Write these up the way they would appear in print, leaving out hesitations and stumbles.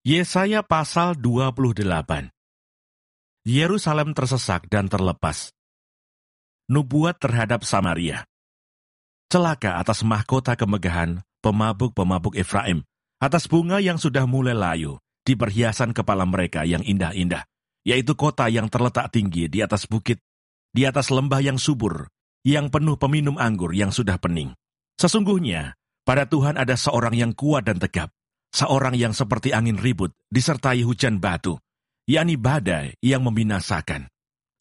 Yesaya pasal 28. Yerusalem tersesak dan terlepas. Nubuat terhadap Samaria. Celaka atas mahkota kemegahan pemabuk-pemabuk Efraim, atas bunga yang sudah mulai layu di perhiasan kepala mereka yang indah-indah, yaitu kota yang terletak tinggi di atas bukit, di atas lembah yang subur, yang penuh peminum anggur yang sudah pening. Sesungguhnya, pada Tuhan ada seorang yang kuat dan tegap, seorang yang seperti angin ribut disertai hujan batu, yakni badai yang membinasakan.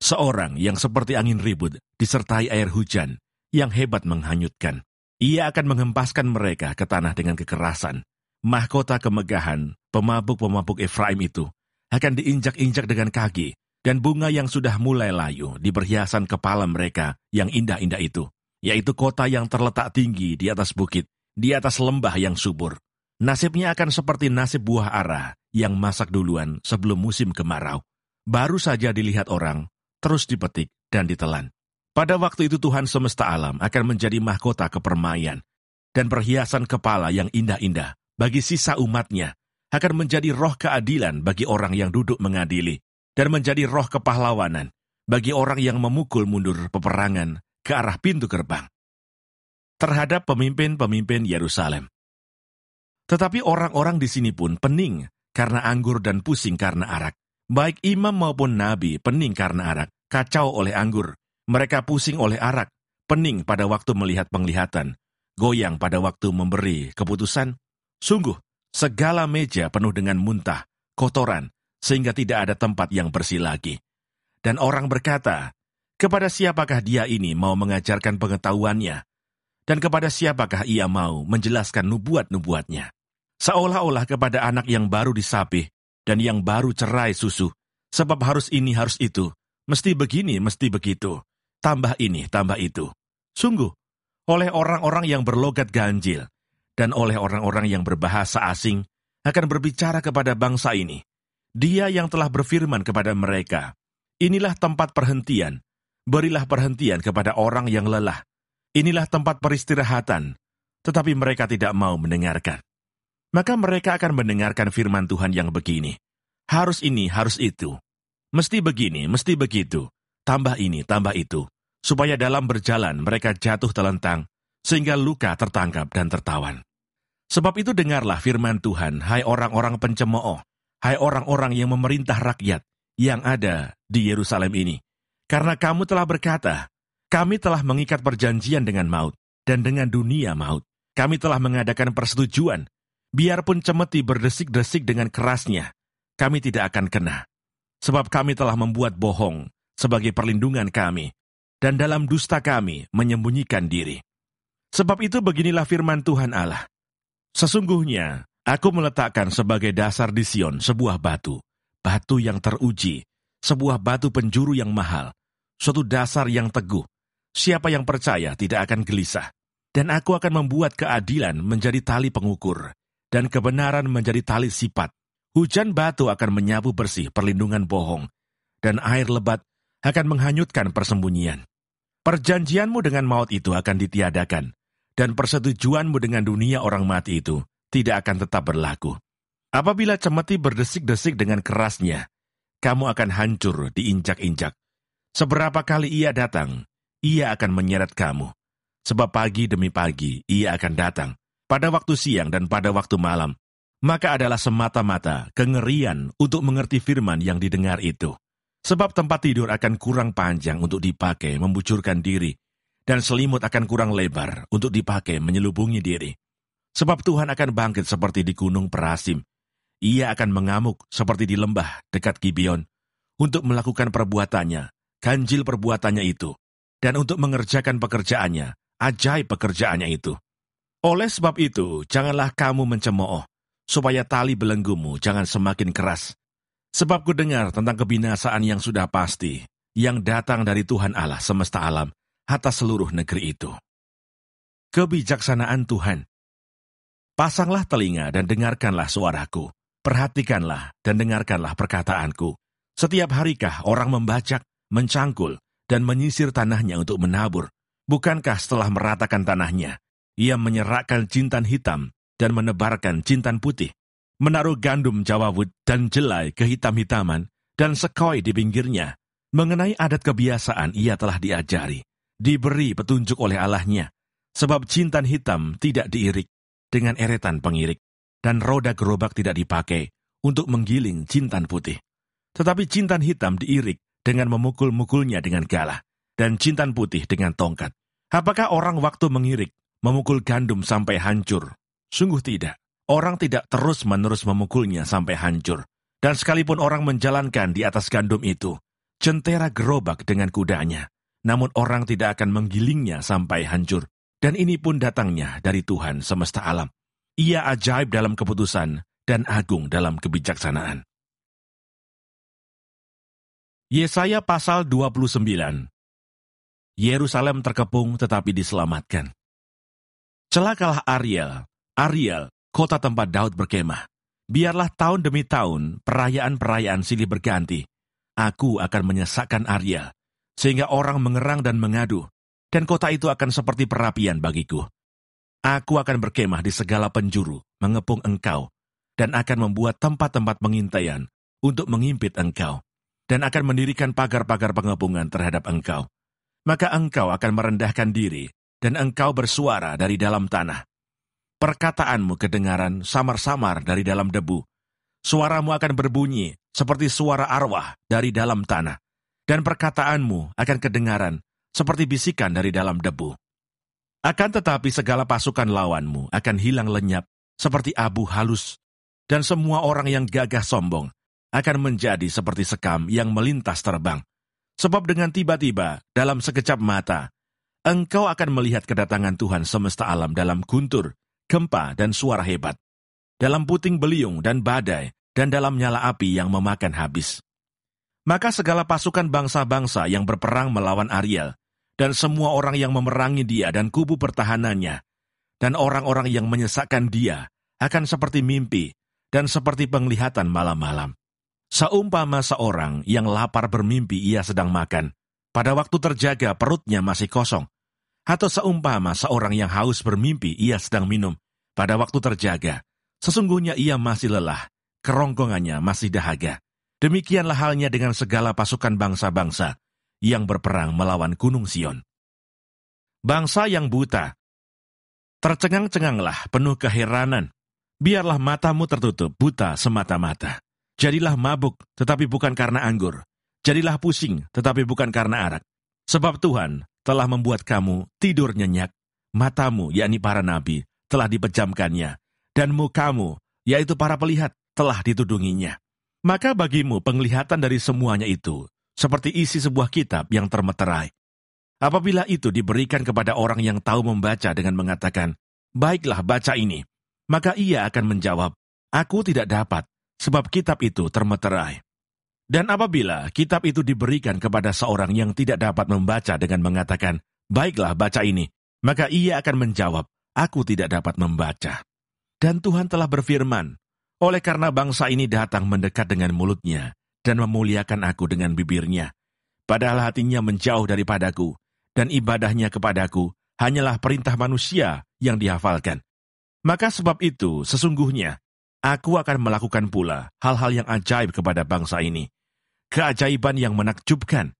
Seorang yang seperti angin ribut disertai air hujan yang hebat menghanyutkan. Ia akan menghempaskan mereka ke tanah dengan kekerasan. Mahkota kemegahan pemabuk-pemabuk Efraim itu akan diinjak-injak dengan kaki, dan bunga yang sudah mulai layu di perhiasan kepala mereka yang indah-indah itu, yaitu kota yang terletak tinggi di atas bukit, di atas lembah yang subur. Nasibnya akan seperti nasib buah ara yang masak duluan sebelum musim kemarau. Baru saja dilihat orang, terus dipetik dan ditelan. Pada waktu itu Tuhan semesta alam akan menjadi mahkota kepermaian, dan perhiasan kepala yang indah-indah bagi sisa umatnya akan menjadi roh keadilan bagi orang yang duduk mengadili, dan menjadi roh kepahlawanan bagi orang yang memukul mundur peperangan ke arah pintu gerbang. Terhadap pemimpin-pemimpin Yerusalem. Tetapi orang-orang di sini pun pening karena anggur dan pusing karena arak. Baik imam maupun nabi pening karena arak, kacau oleh anggur. Mereka pusing oleh arak, pening pada waktu melihat penglihatan, goyang pada waktu memberi keputusan. Sungguh, segala meja penuh dengan muntah, kotoran, sehingga tidak ada tempat yang bersih lagi. Dan orang berkata, kepada siapakah dia ini mau mengajarkan pengetahuannya? Dan kepada siapakah ia mau menjelaskan nubuat-nubuatnya? Seolah-olah kepada anak yang baru disapih dan yang baru cerai susu, sebab harus ini, harus itu, mesti begini, mesti begitu, tambah ini, tambah itu. Sungguh, oleh orang-orang yang berlogat ganjil dan oleh orang-orang yang berbahasa asing akan berbicara kepada bangsa ini. Dia yang telah berfirman kepada mereka, inilah tempat perhentian, berilah perhentian kepada orang yang lelah. Inilah tempat peristirahatan, tetapi mereka tidak mau mendengarkan. Maka mereka akan mendengarkan firman Tuhan yang begini, harus ini, harus itu, mesti begini, mesti begitu, tambah ini, tambah itu, supaya dalam berjalan mereka jatuh telentang, sehingga luka tertangkap dan tertawan. Sebab itu dengarlah firman Tuhan, hai orang-orang pencemooh, hai orang-orang yang memerintah rakyat yang ada di Yerusalem ini. Karena kamu telah berkata, kami telah mengikat perjanjian dengan maut, dan dengan dunia maut. Kami telah mengadakan persetujuan, biarpun cemeti berdesik-desik dengan kerasnya, kami tidak akan kena. Sebab kami telah membuat bohong sebagai perlindungan kami, dan dalam dusta kami menyembunyikan diri. Sebab itu beginilah firman Tuhan Allah. Sesungguhnya, aku meletakkan sebagai dasar di Sion sebuah batu, batu yang teruji, sebuah batu penjuru yang mahal, suatu dasar yang teguh. Siapa yang percaya tidak akan gelisah. Dan aku akan membuat keadilan menjadi tali pengukur, dan kebenaran menjadi tali sipat. Hujan batu akan menyapu bersih perlindungan bohong, dan air lebat akan menghanyutkan persembunyian. Perjanjianmu dengan maut itu akan ditiadakan, dan persetujuanmu dengan dunia orang mati itu tidak akan tetap berlaku. Apabila cemeti berdesik-desik dengan kerasnya, kamu akan hancur diinjak-injak. Seberapa kali ia datang, ia akan menyeret kamu. Sebab pagi demi pagi ia akan datang, pada waktu siang dan pada waktu malam, maka adalah semata-mata kengerian untuk mengerti firman yang didengar itu. Sebab tempat tidur akan kurang panjang untuk dipakai membucurkan diri, dan selimut akan kurang lebar untuk dipakai menyelubungi diri. Sebab Tuhan akan bangkit seperti di gunung Perasim. Ia akan mengamuk seperti di lembah dekat Gibeon, untuk melakukan perbuatannya, ganjil perbuatannya itu, dan untuk mengerjakan pekerjaannya, ajaib pekerjaannya itu. Oleh sebab itu, janganlah kamu mencemooh, supaya tali belenggumu jangan semakin keras. Sebab ku dengar tentang kebinasaan yang sudah pasti, yang datang dari Tuhan Allah semesta alam, atas seluruh negeri itu. Kebijaksanaan Tuhan. Pasanglah telinga dan dengarkanlah suaraku. Perhatikanlah dan dengarkanlah perkataanku. Setiap harikah orang membajak, mencangkul, dan menyisir tanahnya untuk menabur? Bukankah setelah meratakan tanahnya, ia menyerakkan jintan hitam dan menebarkan jintan putih? menaruh gandum jawawut dan jelai kehitam-hitaman, dan sekoi di pinggirnya. Mengenai adat kebiasaan ia telah diajari, diberi petunjuk oleh Allahnya, sebab jintan hitam tidak diirik dengan eretan pengirik, dan roda gerobak tidak dipakai untuk menggiling jintan putih. Tetapi jintan hitam diirik dengan memukul-mukulnya dengan galah, dan jintan putih dengan tongkat. Apakah orang waktu mengirik, memukul gandum sampai hancur? Sungguh tidak. Orang tidak terus-menerus memukulnya sampai hancur. Dan sekalipun orang menjalankan di atas gandum itu, jentera gerobak dengan kudanya, namun orang tidak akan menggilingnya sampai hancur. Dan ini pun datangnya dari Tuhan semesta alam. Ia ajaib dalam keputusan dan agung dalam kebijaksanaan. Yesaya pasal 29. Yerusalem terkepung tetapi diselamatkan. Celakalah Ariel, Ariel, kota tempat Daud berkemah. Biarlah tahun demi tahun perayaan-perayaan silih berganti. Aku akan menyesakkan Ariel, sehingga orang mengerang dan mengadu, dan kota itu akan seperti perapian bagiku. Aku akan berkemah di segala penjuru, mengepung engkau, dan akan membuat tempat-tempat pengintaian untuk mengimpit engkau, dan akan mendirikan pagar-pagar pengepungan terhadap engkau. Maka engkau akan merendahkan diri, dan engkau bersuara dari dalam tanah. Perkataanmu kedengaran samar-samar dari dalam debu. Suaramu akan berbunyi seperti suara arwah dari dalam tanah, dan perkataanmu akan kedengaran seperti bisikan dari dalam debu. Akan tetapi segala pasukan lawanmu akan hilang lenyap seperti abu halus, dan semua orang yang gagah sombong akan menjadi seperti sekam yang melintas terbang. Sebab dengan tiba-tiba, dalam sekejap mata, engkau akan melihat kedatangan Tuhan semesta alam dalam guntur, gempa, dan suara hebat, dalam puting beliung dan badai, dan dalam nyala api yang memakan habis. Maka segala pasukan bangsa-bangsa yang berperang melawan Ariel, dan semua orang yang memerangi dia dan kubu pertahanannya, dan orang-orang yang menyesakkan dia, akan seperti mimpi, dan seperti penglihatan malam-malam. Seumpama seorang yang lapar bermimpi ia sedang makan, pada waktu terjaga perutnya masih kosong. Atau seumpama seorang yang haus bermimpi ia sedang minum, pada waktu terjaga, sesungguhnya ia masih lelah, kerongkongannya masih dahaga. Demikianlah halnya dengan segala pasukan bangsa-bangsa yang berperang melawan Gunung Sion. Bangsa yang buta, tercengang-cenganglah penuh keheranan. Biarlah matamu tertutup buta semata-mata. Jadilah mabuk, tetapi bukan karena anggur. Jadilah pusing, tetapi bukan karena arak. Sebab Tuhan telah membuat kamu tidur nyenyak. Matamu, yakni para nabi, telah dipejamkannya. Dan mukamu, yaitu para pelihat, telah ditudunginya. Maka bagimu penglihatan dari semuanya itu, seperti isi sebuah kitab yang termeterai. Apabila itu diberikan kepada orang yang tahu membaca dengan mengatakan, baiklah baca ini, maka ia akan menjawab, aku tidak dapat, sebab kitab itu termeterai. Dan apabila kitab itu diberikan kepada seorang yang tidak dapat membaca dengan mengatakan, baiklah baca ini, maka ia akan menjawab, aku tidak dapat membaca. Dan Tuhan telah berfirman, oleh karena bangsa ini datang mendekat dengan mulutnya, dan memuliakan aku dengan bibirnya, padahal hatinya menjauh daripadaku, dan ibadahnya kepadaku hanyalah perintah manusia yang dihafalkan. Maka sebab itu, sesungguhnya, aku akan melakukan pula hal-hal yang ajaib kepada bangsa ini. Keajaiban yang menakjubkan.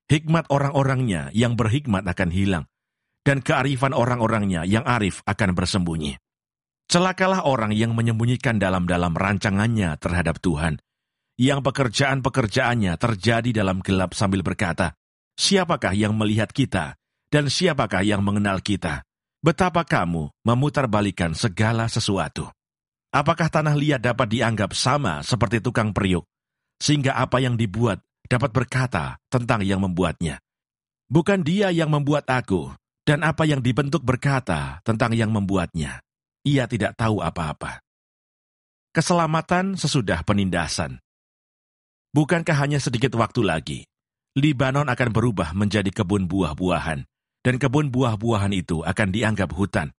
Hikmat orang-orangnya yang berhikmat akan hilang, dan kearifan orang-orangnya yang arif akan bersembunyi. Celakalah orang yang menyembunyikan dalam-dalam rancangannya terhadap Tuhan, yang pekerjaan-pekerjaannya terjadi dalam gelap sambil berkata, siapakah yang melihat kita, dan siapakah yang mengenal kita? Betapa kamu memutarbalikan segala sesuatu. Apakah tanah liat dapat dianggap sama seperti tukang periuk, sehingga apa yang dibuat dapat berkata tentang yang membuatnya? Bukan dia yang membuat aku, dan apa yang dibentuk berkata tentang yang membuatnya. Ia tidak tahu apa-apa. Keselamatan sesudah penindasan. Bukankah hanya sedikit waktu lagi, Libanon akan berubah menjadi kebun buah-buahan, dan kebun buah-buahan itu akan dianggap hutan.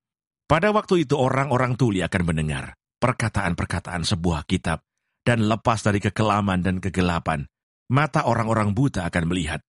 Pada waktu itu orang-orang tuli akan mendengar perkataan-perkataan sebuah kitab, dan lepas dari kekelaman dan kegelapan, mata orang-orang buta akan melihat.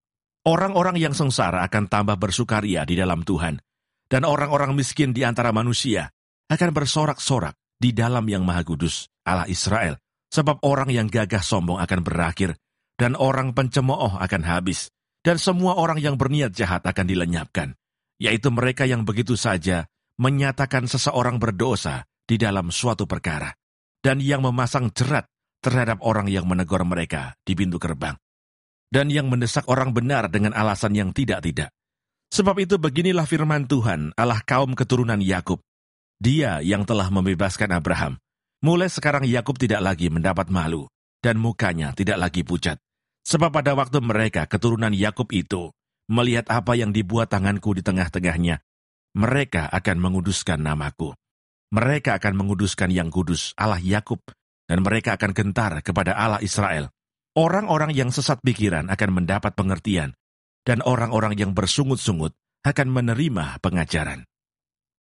Orang-orang yang sengsara akan tambah bersukaria di dalam Tuhan, dan orang-orang miskin di antara manusia akan bersorak-sorak di dalam Yang Maha Kudus, Allah Israel, sebab orang yang gagah sombong akan berakhir, dan orang pencemooh akan habis, dan semua orang yang berniat jahat akan dilenyapkan, yaitu mereka yang begitu saja menyatakan seseorang berdosa di dalam suatu perkara, dan yang memasang jerat terhadap orang yang menegur mereka di pintu gerbang, dan yang mendesak orang benar dengan alasan yang tidak-tidak. Sebab itu beginilah firman Tuhan, Allah kaum keturunan Yakub, Dia yang telah membebaskan Abraham. Mulai sekarang Yakub tidak lagi mendapat malu, dan mukanya tidak lagi pucat. Sebab pada waktu mereka, keturunan Yakub itu, melihat apa yang dibuat tanganku di tengah-tengahnya, mereka akan menguduskan namaku. Mereka akan menguduskan yang kudus, Allah Yakub, dan mereka akan gentar kepada Allah Israel. Orang-orang yang sesat pikiran akan mendapat pengertian, dan orang-orang yang bersungut-sungut akan menerima pengajaran.